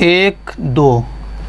1 2